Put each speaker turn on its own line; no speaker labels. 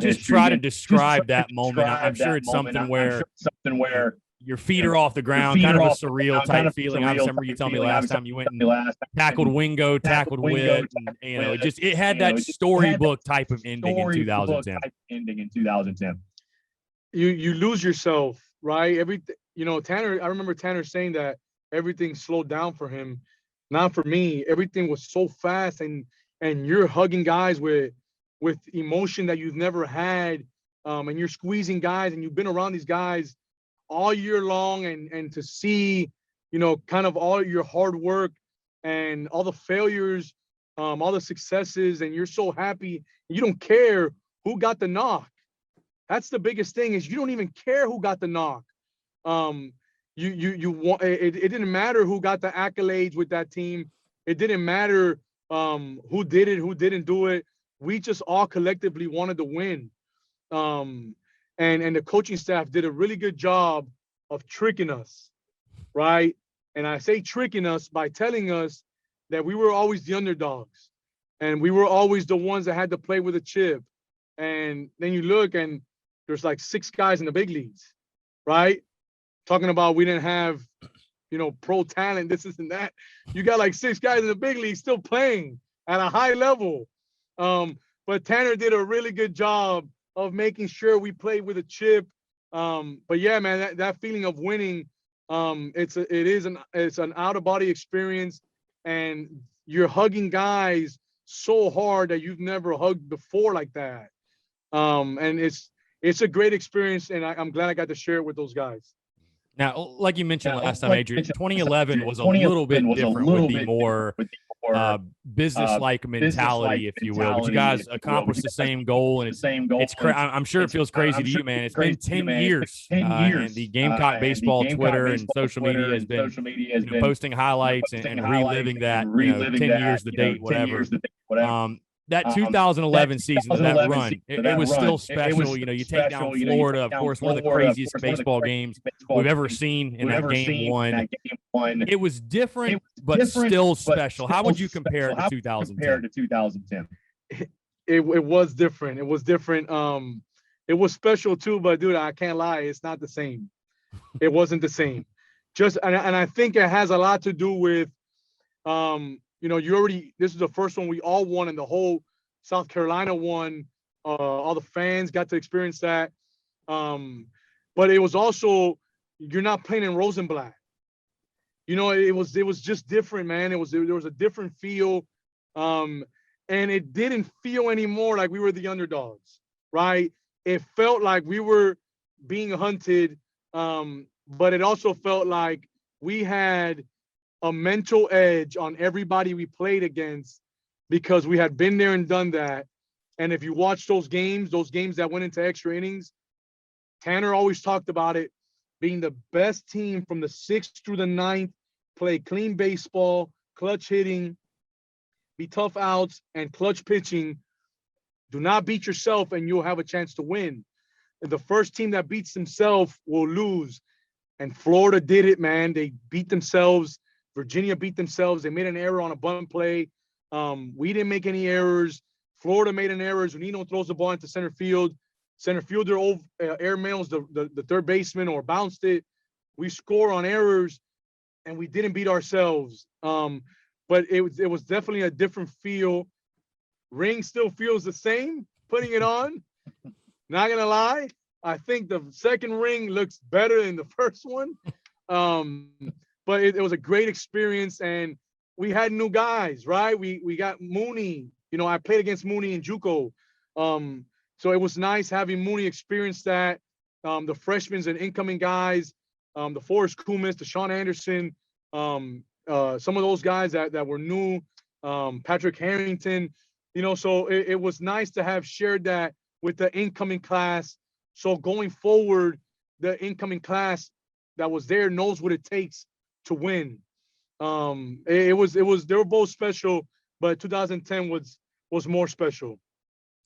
Just try to describe that moment. I'm sure it's something where your feet are off the ground, kind of a surreal type feeling. I remember you telling me last time you went and tackled Wingo, tackled Witt, and it had that storybook type of ending in 2010.
You lose yourself, right? Everything, Tanner. I remember Tanner saying that everything slowed down for him. Not for me. Everything was so fast, and you're hugging guys with emotion that you've never had, and you're squeezing guys, and you've been around these guys all year long, and to see, kind of all your hard work and all the failures, all the successes, and you're so happy. You don't care who got the knock. That's the biggest thing, is you don't even care who got the knock. You want it didn't matter who got the accolades with that team. It didn't matter who did it, who didn't do it. We just all collectively wanted to win. And the coaching staff did a really good job of tricking us, right? And I say tricking us by telling us that we were always the underdogs, and we were always the ones that had to play with a chip. And then you look, and there's like 6 guys in the big leagues, right? Talking about we didn't have, pro talent, this and that. You got like 6 guys in the big league still playing at a high level. But Tanner did a really good job of making sure we played with a chip. But yeah, man, that feeling of winning, it's an out of body experience, and you're hugging guys so hard that you've never hugged before like that. And it's a great experience, and I'm glad I got to share it with those guys.
Now, like you mentioned last time, Adrian, 2011 was a little bit different with the more business-like mentality, if you will. But you guys accomplished the same goal, and I'm sure it feels crazy to you, man. It's been 10 years, and the Gamecock baseball Twitter and social media has been posting highlights and reliving that, 10 years, the date, whatever. That 2011 season, that run, it was still special. You take down Florida, of course, one of the craziest baseball games we've ever seen in that game one. It was different, but still special. How would you compare it to 2010?
It was different. It was different. It was special too, but dude, I can't lie, it's not the same. It wasn't the same. And I think it has a lot to do with this is the first one we all won, and the whole South Carolina won. All the fans got to experience that. But it was also, you're not playing in Rosenblatt. It was just different, man. There was a different feel. And it didn't feel anymore like we were the underdogs, right? It felt like we were being hunted. But it also felt like we had a mental edge on everybody we played against, because we had been there and done that. And if you watch those games that went into extra innings, Tanner always talked about it being the best team from the 6th through the 9th, play clean baseball, clutch hitting, be tough outs, and clutch pitching. Do not beat yourself, and you'll have a chance to win. And the first team that beats themselves will lose. And Florida did it, man. They beat themselves. Virginia beat themselves. They made an error on a bunt play. We didn't make any errors. Florida made an error. Zunino throws the ball into center field. Center fielder airmails the third baseman or bounced it. We score on errors, and we didn't beat ourselves. But it was definitely a different feel. Ring still feels the same, putting it on. Not going to lie. I think the second ring looks better than the first one. But it was a great experience, and we had new guys, right? We got Mooney. I played against Mooney in JUCO. So it was nice having Mooney experience that. The freshmen and incoming guys, the Forrest Kumis, the Sean Anderson, some of those guys that were new, Patrick Harrington, so it was nice to have shared that with the incoming class. So going forward, the incoming class that was there knows what it takes to win. They were both special, but 2010 was more special.